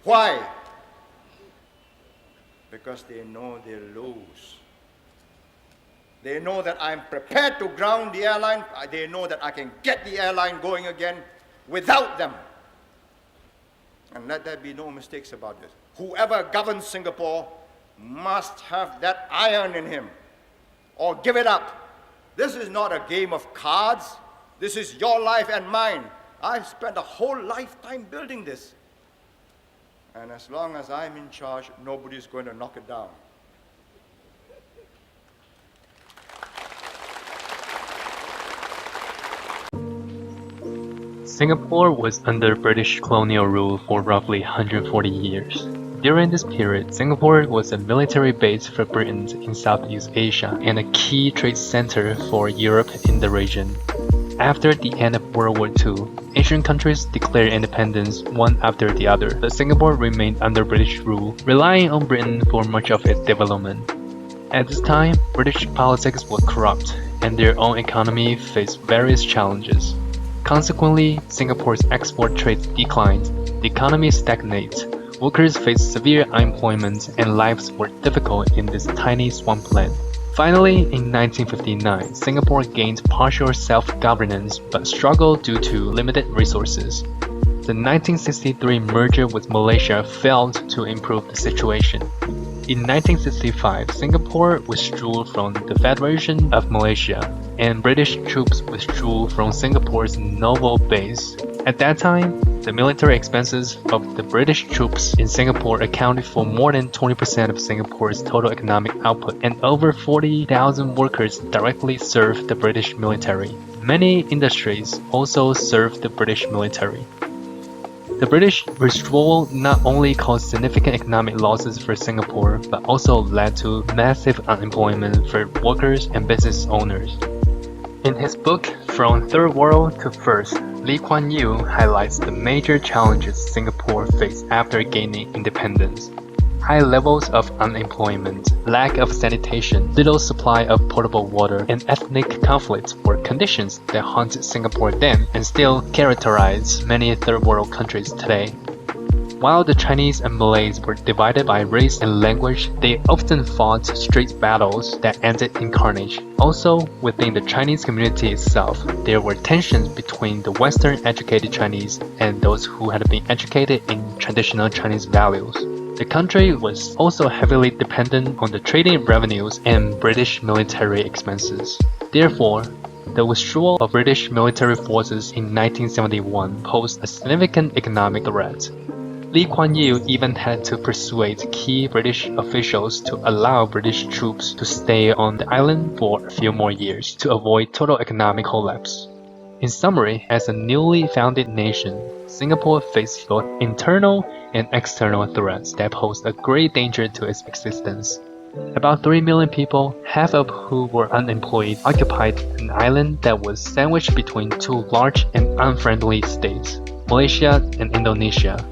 Why? Because they know they'll lose. They know that I'm prepared to ground the airline. They know that I can get the airline going again without them. And let there be no mistakes about this. Whoever governs Singapore must have that iron in him, or give it up. This is not a game of cards. This is your life and mine. I've spent a whole lifetime building this. And as long as I'm in charge, nobody's going to knock it down. Singapore was under British colonial rule for roughly 140 years. During this period, Singapore was a military base for Britain in Southeast Asia and a key trade center for Europe in the region. After the end of World War II, Asian countries declared independence one after the other, but Singapore remained under British rule, relying on Britain for much of its development. At this time, British politics was corrupt, and their own economy faced various challenges. Consequently, Singapore's export trade declined, the economy stagnated, workers faced severe unemployment, and lives were difficult in this tiny swampland. Finally, in 1959, Singapore gained partial self-governance but struggled due to limited resources. The 1963 merger with Malaysia failed to improve the situation. In 1965, Singapore withdrew from the Federation of Malaysia, and British troops withdrew from Singapore's naval base. At that time, the military expenses of the British troops in Singapore accounted for more than 20% of Singapore's total economic output, and over 40,000 workers directly served the British military. Many industries also served the British military. The British withdrawal not only caused significant economic losses for Singapore, but also led to massive unemployment for workers and business owners. In his book, From Third World to First, Lee Kuan Yew highlights the major challenges Singapore faced after gaining independence. High levels of unemployment, lack of sanitation, little supply of potable water, and ethnic conflicts were conditions that haunted Singapore then and still characterize many third world countries today. While the Chinese and Malays were divided by race and language, they often fought street battles that ended in carnage. Also, within the Chinese community itself, there were tensions between the Western educated Chinese and those who had been educated in traditional Chinese values. The country was also heavily dependent on the trading revenues and British military expenses. Therefore, the withdrawal of British military forces in 1971 posed a significant economic threat. Lee Kuan Yew even had to persuade key British officials to allow British troops to stay on the island for a few more years to avoid total economic collapse. In summary, as a newly founded nation, Singapore faced both internal and external threats that posed a great danger to its existence. About 3 million people, half of who were unemployed, occupied an island that was sandwiched between two large and unfriendly states, Malaysia and Indonesia.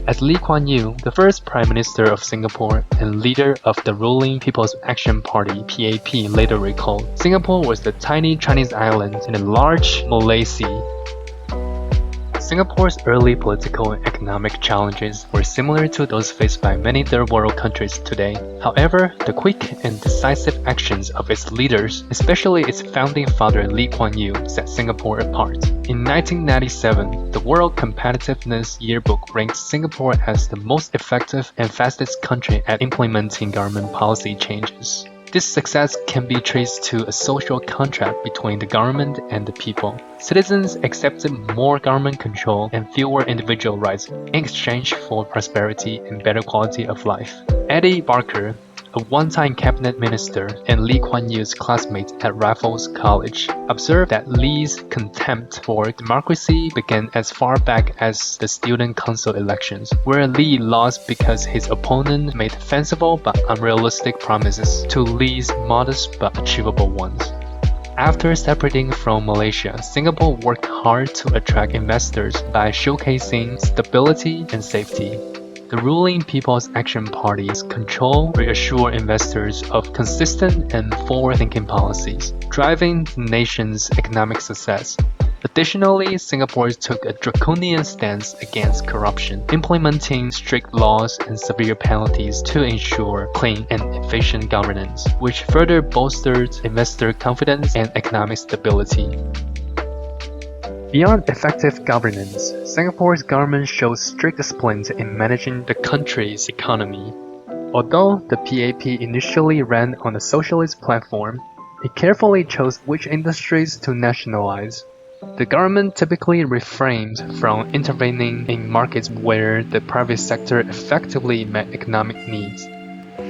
As Lee Kuan Yew, the first Prime Minister of Singapore and leader of the ruling People's Action Party (PAP) later recalled, Singapore was the tiny Chinese island in a large Malay Sea. Singapore's early political and economic challenges were similar to those faced by many third world countries today. However, the quick and decisive actions of its leaders, especially its founding father Lee Kuan Yew, set Singapore apart. In 1997, the World Competitiveness Yearbook ranked Singapore as the most effective and fastest country at implementing government policy changes. This success can be traced to a social contract between the government and the people. Citizens accepted more government control and fewer individual rights in exchange for prosperity and better quality of life. Eddie Barker, a one-time cabinet minister and Lee Kuan Yew's classmate at Raffles College, observed that Lee's contempt for democracy began as far back as the Student Council elections, where Lee lost because his opponent made fanciful but unrealistic promises to Lee's modest but achievable ones. After separating from Malaysia, Singapore worked hard to attract investors by showcasing stability and safety. The ruling People's Action Party's control reassured investors of consistent and forward-thinking policies, driving the nation's economic success. Additionally, Singapore took a draconian stance against corruption, implementing strict laws and severe penalties to ensure clean and efficient governance, which further bolstered investor confidence and economic stability. Beyond effective governance, Singapore's government shows strict discipline in managing the country's economy. Although the PAP initially ran on a socialist platform, it carefully chose which industries to nationalize. The government typically refrained from intervening in markets where the private sector effectively met economic needs.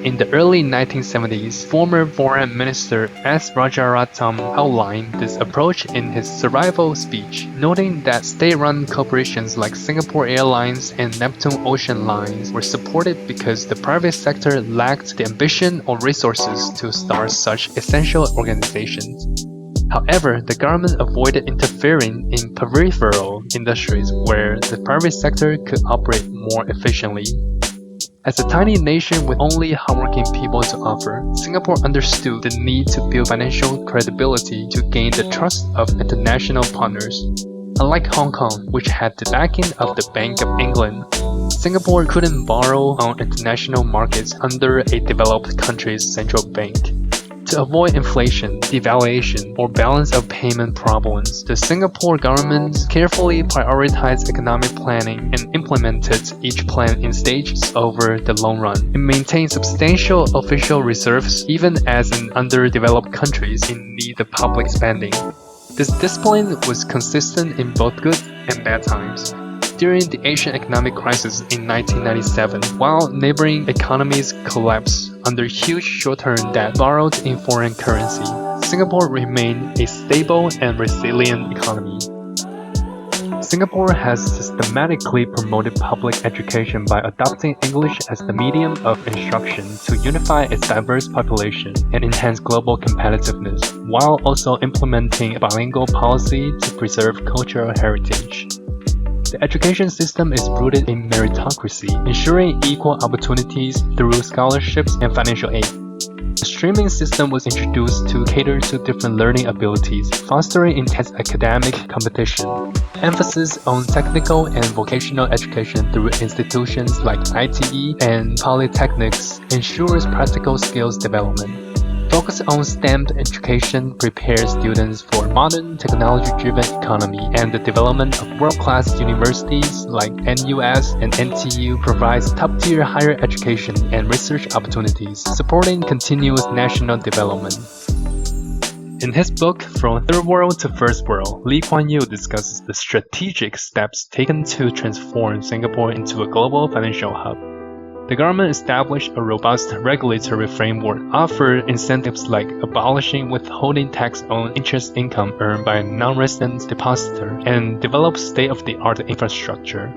In the early 1970s, former Foreign Minister S. Rajaratnam outlined this approach in his survival speech, noting that state-run corporations like Singapore Airlines and Neptune Ocean Lines were supported because the private sector lacked the ambition or resources to start such essential organizations. However, the government avoided interfering in peripheral industries where the private sector could operate more efficiently. As a tiny nation with only hardworking people to offer, Singapore understood the need to build financial credibility to gain the trust of international partners. Unlike Hong Kong, which had the backing of the Bank of England, Singapore couldn't borrow on international markets under a developed country's central bank. To avoid inflation, devaluation, or balance of payment problems, the Singapore government carefully prioritized economic planning and implemented each plan in stages over the long run. It maintained substantial official reserves even as an underdeveloped country in need of public spending. This discipline was consistent in both good and bad times. During the Asian economic crisis in 1997, while neighboring economies collapsed under huge short-term debt borrowed in foreign currency, Singapore remained a stable and resilient economy. Singapore has systematically promoted public education by adopting English as the medium of instruction to unify its diverse population and enhance global competitiveness, while also implementing a bilingual policy to preserve cultural heritage. The education system is rooted in meritocracy, ensuring equal opportunities through scholarships and financial aid. A streaming system was introduced to cater to different learning abilities, fostering intense academic competition. Emphasis on technical and vocational education through institutions like ITE and polytechnics ensures practical skills development. Focus on STEM education prepares students for modern technology-driven economy, and the development of world-class universities like NUS and NTU provides top-tier higher education and research opportunities, supporting continuous national development. In his book, From Third World to First World, Lee Kuan Yew discusses the strategic steps taken to transform Singapore into a global financial hub. The government established a robust regulatory framework, offered incentives like abolishing withholding tax on interest income earned by a non-resident depositor, and developed state-of-the-art infrastructure.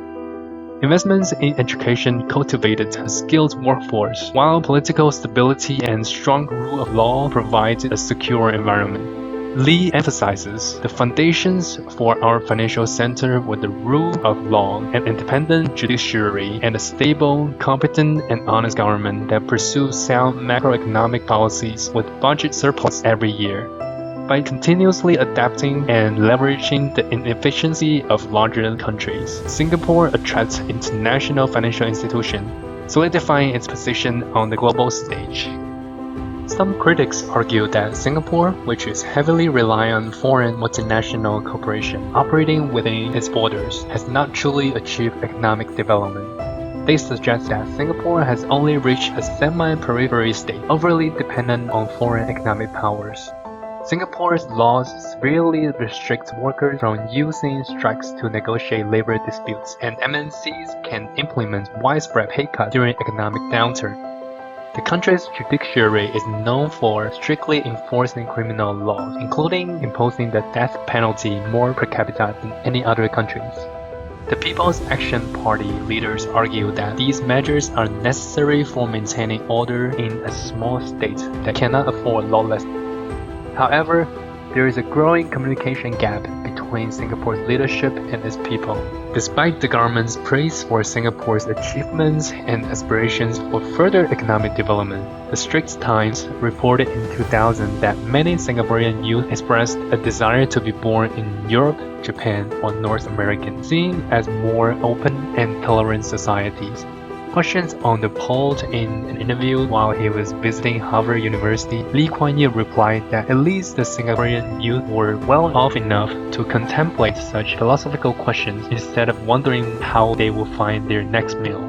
Investments in education cultivated a skilled workforce, while political stability and strong rule of law provided a secure environment. Lee emphasizes the foundations for our financial center were the rule of law, an independent judiciary, and a stable, competent, and honest government that pursues sound macroeconomic policies with budget surplus every year. By continuously adapting and leveraging the inefficiency of larger countries, Singapore attracts international financial institutions, solidifying its position on the global stage. Some critics argue that Singapore, which is heavily reliant on foreign multinational corporations operating within its borders, has not truly achieved economic development. They suggest that Singapore has only reached a semi-periphery state, overly dependent on foreign economic powers. Singapore's laws severely restrict workers from using strikes to negotiate labor disputes, and MNCs can implement widespread pay cuts during economic downturn. The country's judiciary is known for strictly enforcing criminal laws, including imposing the death penalty more per capita than any other countries. The People's Action Party leaders argue that these measures are necessary for maintaining order in a small state that cannot afford lawlessness. However, there is a growing communication gap between Singapore's leadership and its people. Despite the government's praise for Singapore's achievements and aspirations for further economic development, the Straits Times reported in 2000 that many Singaporean youth expressed a desire to be born in Europe, Japan, or North America, seen as more open and tolerant societies. Questions on the poll in an interview while he was visiting Harvard University, Lee Kuan Yew replied that at least the Singaporean youth were well off enough to contemplate such philosophical questions instead of wondering how they will find their next meal.